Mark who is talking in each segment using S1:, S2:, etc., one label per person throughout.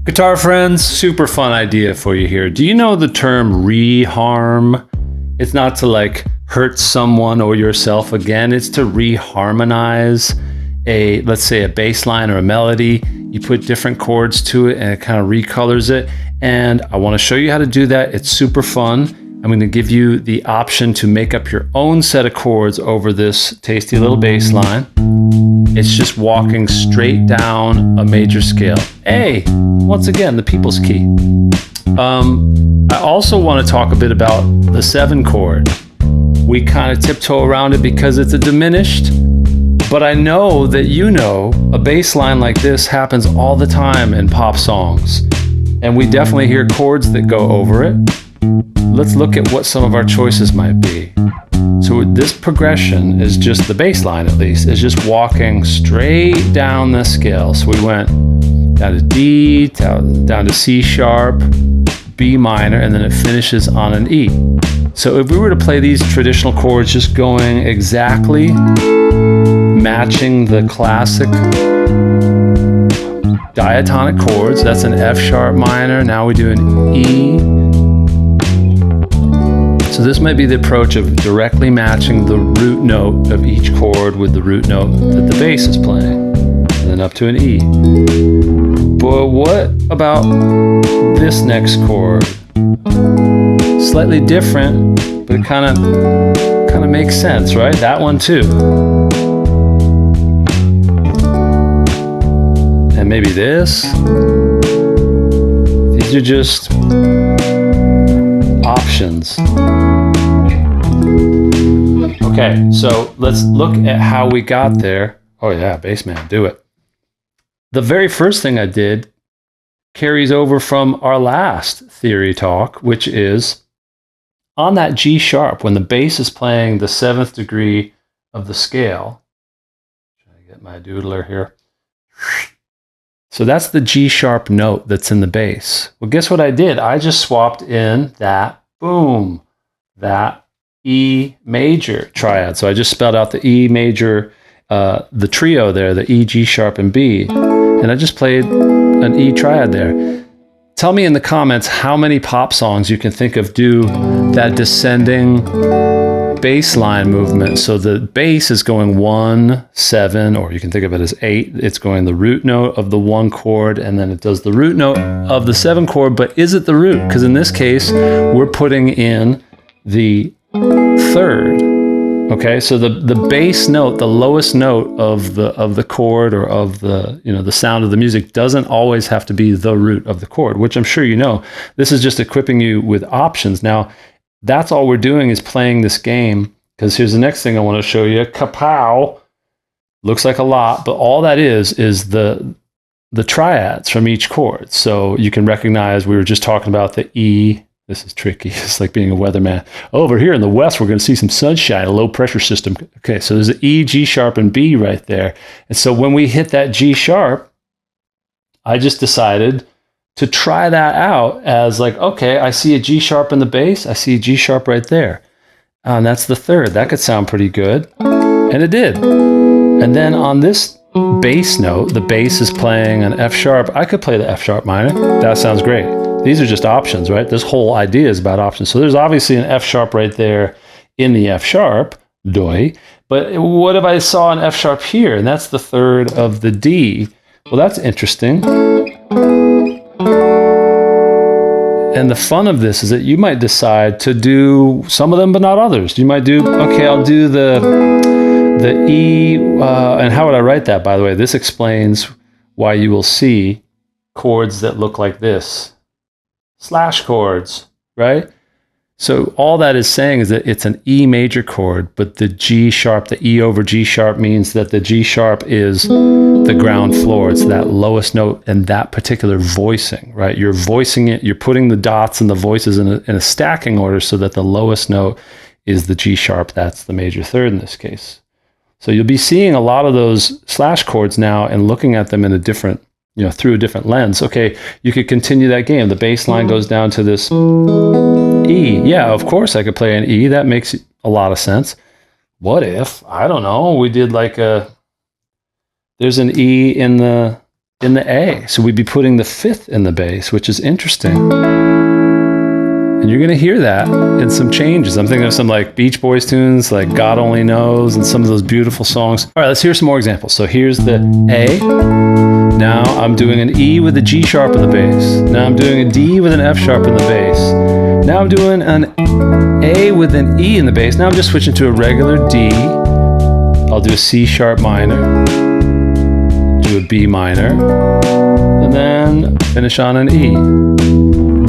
S1: Guitar friends, super fun idea for you here. Do you know the term re-harm? It's not to like hurt someone or yourself again. It's to re-harmonize let's say a bass line or a melody. You put different chords to it and it kind of recolors it. And I want to show you how to do that. It's super fun. I'm going to give you the option to make up your own set of chords over this tasty little bass line. It's just walking straight down a major scale. A, once again, the people's key. I also want to talk a bit about the 7 chord. We kind of tiptoe around it because it's a diminished, but I know that you know a bass line like this happens all the time in pop songs. And we definitely hear chords that go over it. Let's look at what some of our choices might be. So this progression is just, the bass line at least, is just walking straight down the scale. So we went down to D, down to C sharp, B minor, and then it finishes on an E. So if we were to play these traditional chords just going exactly matching the classic diatonic chords, that's an F sharp minor, now we do an E. So this might be the approach of directly matching the root note of each chord with the root note that the bass is playing, and then up to an E. But what about this next chord? Slightly different, but it kind of makes sense, right? That one too. And maybe this. These are just options. Okay, so let's look at how we got there. Oh yeah, bassman, do it. The very first thing I did carries over from our last theory talk, which is on that G sharp, when the bass is playing the 7th degree of the scale. Try to get my doodler here. So that's the G sharp note that's in the bass. Well, guess what I did? I just swapped in that, boom, that E major triad. So I just spelled out the E major, the trio there, the E, G sharp, and B. And I just played an E triad there. Tell me in the comments how many pop songs you can think of do that descending bass line movement. So the bass is going 1, 7, or you can think of it as 8. It's going the root note of the 1 chord, and then it does the root note of the 7 chord, but is it the root? Because in this case, we're putting in the 3rd. Okay, so the bass note, the lowest note of the chord or of the, the sound of the music doesn't always have to be the root of the chord, which I'm sure you know. This is just equipping you with options. Now, that's all we're doing is playing this game, because here's the next thing I want to show you. Kapow! Looks like a lot, but all that is the triads from each chord. So you can recognize, we were just talking about the E. This is tricky. It's like being a weatherman. Over here in the west, we're going to see some sunshine, a low pressure system. Okay, so there's an E, G sharp, and B right there. And so when we hit that G sharp, I just decided to try that out as like, okay, I see a G sharp in the bass. I see a G sharp right there. And that's the 3rd. That could sound pretty good. And it did. And then on this bass note, the bass is playing an F sharp. I could play the F sharp minor. That sounds great. These are just options, right? This whole idea is about options. So there's obviously an F sharp right there in the F sharp, doy. But what if I saw an F sharp here? And that's the 3rd of the D. Well, that's interesting. And the fun of this is that you might decide to do some of them, but not others. You might do, okay, I'll do the E, and how would I write that, by the way? This explains why you will see chords that look like this. Slash chords, right? So all that is saying is that it's an E major chord, but the G sharp, the E over G sharp means that the G sharp is the ground floor. It's that lowest note and that particular voicing, right? You're voicing it, you're putting the dots and the voices in a stacking order so that the lowest note is the G sharp. That's the major 3rd in this case. So you'll be seeing a lot of those slash chords now and looking at them in a different, through a different lens. Okay, you could continue that game. The bass line goes down to this E. Yeah, of course I could play an E. That makes a lot of sense. What if, I don't know, we did like there's an E in the in the A. So we'd be putting the fifth in the bass, which is interesting. And you're going to hear that in some changes. I'm thinking of some like Beach Boys tunes, like God Only Knows, and some of those beautiful songs. All right, let's hear some more examples. So here's the A. Now I'm doing an E with a G sharp in the bass. Now I'm doing a D with an F sharp in the bass. Now I'm doing an A with an E in the bass. Now I'm just switching to a regular D. I'll do a C sharp minor, do a B minor, and then finish on an E.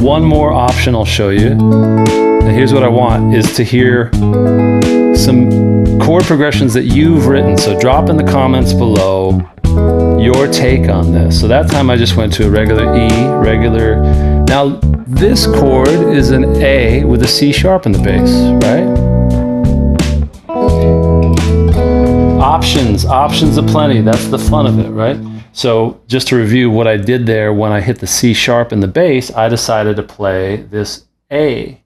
S1: One more option I'll show you. And here's what I want is to hear some chord progressions that you've written. So drop in the comments below your take on this. So that time I just went to a regular E, regular. Now this chord is an A with a C sharp in the bass, right? Options aplenty. That's the fun of it, right? So just to review what I did there, when I hit the C sharp in the bass, I decided to play this A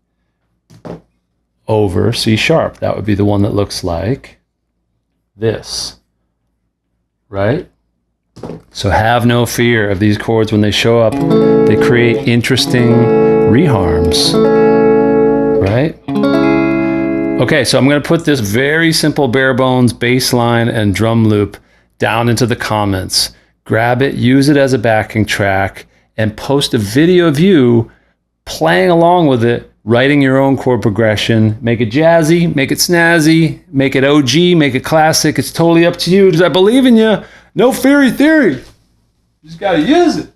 S1: over C sharp. That would be the one that looks like this, right? So have no fear of these chords when they show up. They create interesting reharms, right? Okay, so I'm going to put this very simple bare bones bass line and drum loop down into the comments. Grab it, use it as a backing track, and post a video of you playing along with it, writing your own chord progression. Make it jazzy, make it snazzy, make it OG, make it classic. It's totally up to you because I believe in you. No fairy theory. You just got to use it.